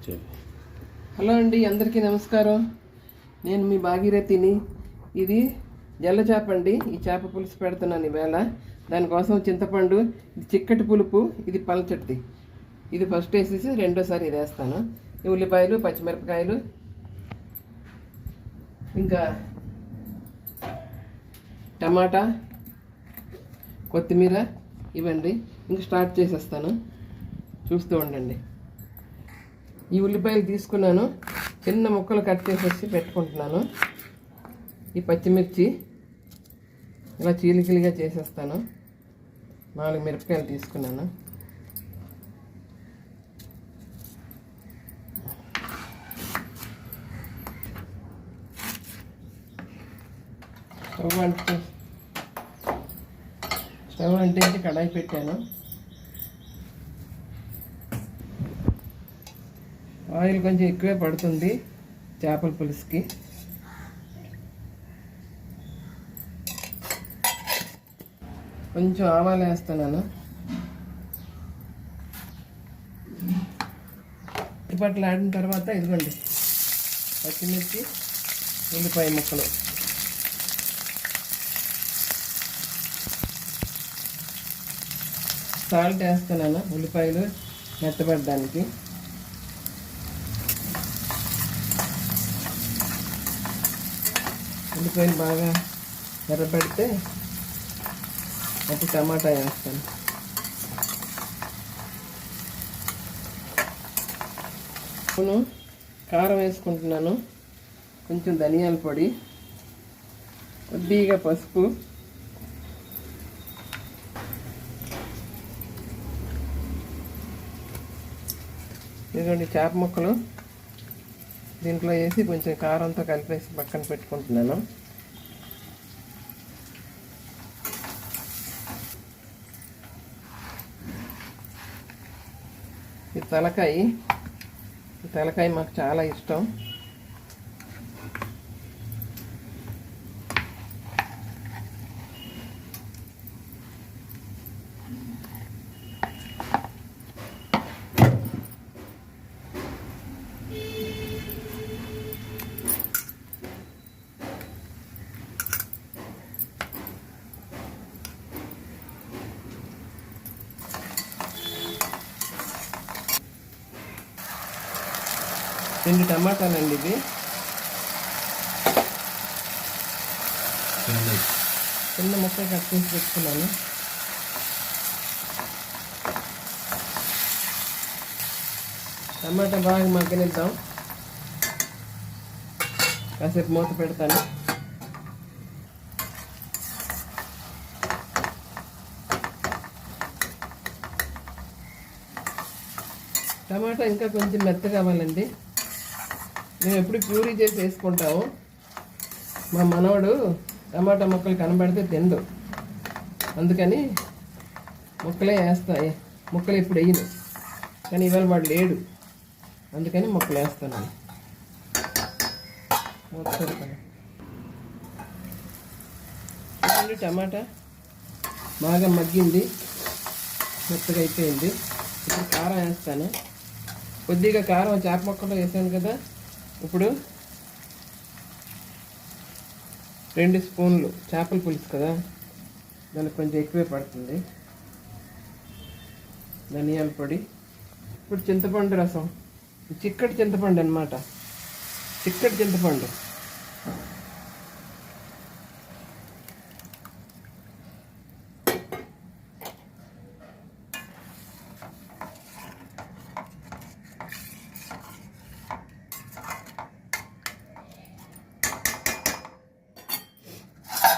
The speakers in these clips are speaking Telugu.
హలో అండి, అందరికీ నమస్కారం. నేను మీ భాగీరథిని. ఇది జల్ల చేప అండి. ఈ చేప పులుసు పెడుతున్నాను ఈవేళ. దానికోసం చింతపండు, ఇది చిక్కటి పులుపు, ఇది పలచటిది. ఇది ఫస్ట్ వేసేసి రెండోసారి ఇది వేస్తాను. ఉల్లిపాయలు, పచ్చిమిరపకాయలు, ఇంకా టమాటా, కొత్తిమీర ఇవ్వండి. ఇంకా స్టార్ట్ చేసేస్తాను, చూస్తూ ఉండండి. ఈ ఉల్లిపాయలు తీసుకున్నాను, చిన్న ముక్కలు కట్ చేసేసి పెట్టుకుంటున్నాను. ఈ పచ్చిమిర్చి ఇలా చీలికలుగా చేసేస్తాను. 4 మిరపకాయలు తీసుకున్నాను. స్టవ్ అంటించి కడాయి పెట్టాను. ఆయిల్ కొంచెం ఎక్కువే పడుతుంది చేపల పులుసుకి. కొంచెం ఆవాలు వేస్తున్నాను. ఇప్పట్లు ఆడిన తర్వాత ఇదిగోండి పచ్చిమిర్చి, ఉల్లిపాయ ముక్కలు. సాల్ట్ వేస్తున్నాను ఉల్లిపాయలు మెత్తపడడానికి. ఉల్లిపాయలు బాగా ఎర్రబెడితే అప్పుడు టమాటా వేస్తాను. నేను కారం వేసుకుంటున్నాను, కొంచెం ధనియాల పొడి, కొద్దిగా పసుపు, ఇదిగోండి చేప ముక్కలు దీంట్లో వేసి కొంచెం కారంతో కలిపేసి పక్కన పెట్టుకుంటున్నాను. ఈ తలకాయ మాకు చాలా ఇష్టం. రెండు టమాటాలండి, ఇది చిన్న ముక్క కట్ చేసి పెట్టుకున్నాను. టమాటా బాగా మగ్గనిద్దాం, కాసేపు మూత పెడతాను. టమాటా ఇంకా కొంచెం మెత్త కావాలండి. మేము ఎప్పుడు ప్యూరీ చేసి వేసుకుంటాము. మా మనవడు టమాటా ముక్కలు కనబడితే తిండు, అందుకని ముక్కలే వేస్తాయి. ముక్కలు ఇప్పుడు వేయను, కానీ ఇవాళ వాడు లేడు, అందుకని ముక్కలు వేస్తాను. చూడండి, టమాటా బాగా మగ్గింది, మెత్తగా అయిపోయింది. ఇప్పుడు కారం వేస్తాను. కొద్దిగా కారం చేప ముక్కలు వేసాను కదా. ఇప్పుడు 2 స్పూన్లు చేపల పులుసు కదా, దానికి కొంచెం ఎక్కువే పడుతుంది. ధనియాల పొడి. ఇప్పుడు చింతపండు రసం, చిక్కటి చింతపండు అన్నమాట, చిక్కటి చింతపండు.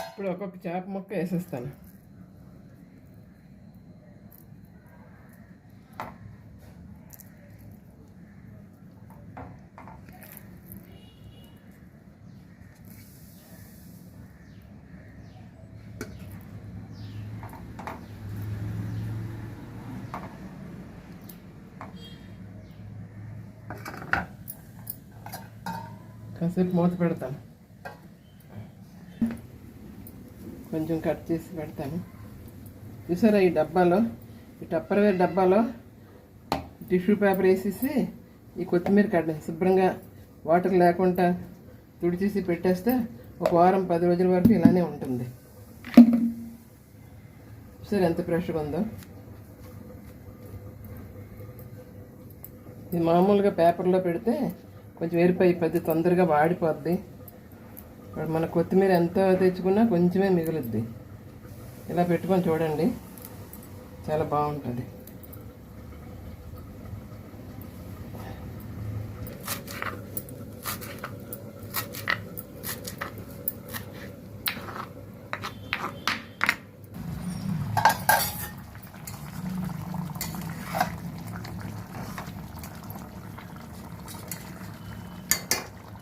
ఇప్పుడు ఒక్కొక్క చేప ముక్క వేసేస్తాను. కాసేపు మూత పెడతాను, కొంచెం కట్ చేసి పెడతాను. చూసారా, ఈ డబ్బాలో, ఈ టప్పర్వేర్ డబ్బాలో టిష్యూ పేపర్ వేసేసి ఈ కొత్తిమీర కడ్డ శుభ్రంగా వాటర్ లేకుండా తుడిచేసి పెట్టేస్తే ఒక వారం 10 రోజుల వరకు ఇలానే ఉంటుంది. సరే ఎంత ఫ్రెష్గా ఉందో. ఇది మామూలుగా పేపర్లో పెడితే కొంచెం ఎరిపోయి తొందరగా వాడిపోద్ది. మన కొత్తిమీర ఎంత తెచ్చుకున్నా కొంచెమే మిగులుద్ది. ఇలా పెట్టుకొని చూడండి, చాలా బాగుంటుంది.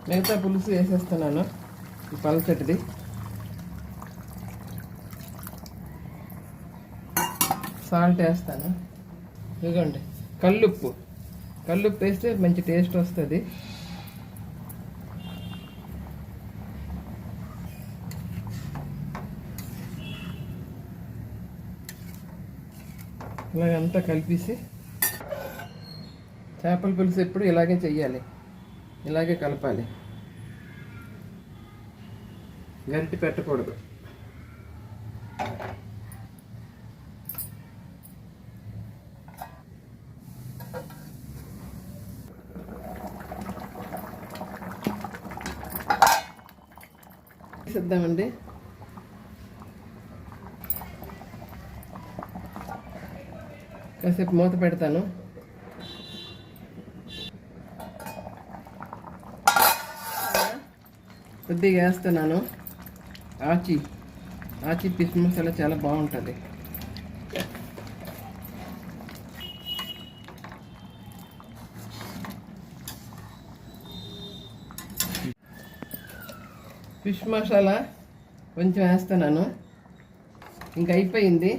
మిగతా పులుసు వేసేస్తున్నాను, ఈ పలచటిది. సాల్ట్ వేస్తాను. ఇదిగోండి కల్లుప్పు వేస్తే మంచి టేస్ట్ వస్తుంది. ఇలాగంతా కలిపేసి, చేపల పులుసు ఎప్పుడు ఇలాగే చెయ్యాలి, ఇలాగే కలపాలి, గరిటె పెట్టకూడదు. వేసేద్దామండి. కాసేపు మూత పెడతాను. కొద్దిగా వేస్తున్నాను ఆచి ఫిష్ మసాలా, చాలా బాగుంటుంది. ఫిష్ మసాలా కొంచెం వేస్తున్నాను. ఇంక అయిపోయింది.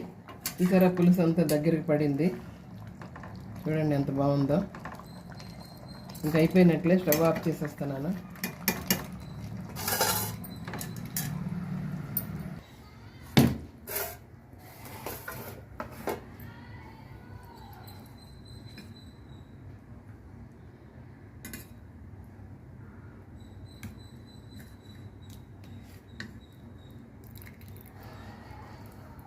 చూసారా, పులుసు అంతా దగ్గరికి పడింది. చూడండి ఎంత బాగుందో. ఇంక అయిపోయినట్లే, స్టవ్ ఆఫ్ చేసేస్తున్నాను.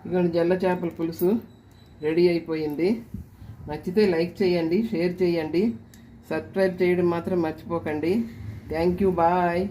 ఇదిగోండి జల్ల చేపల పులుసు రెడీ అయిపోయింది. నచ్చితే లైక్ చేయండి, షేర్ చేయండి, సబ్స్క్రైబ్ చేయడం మాత్రం మర్చిపోకండి. Thank you, bye.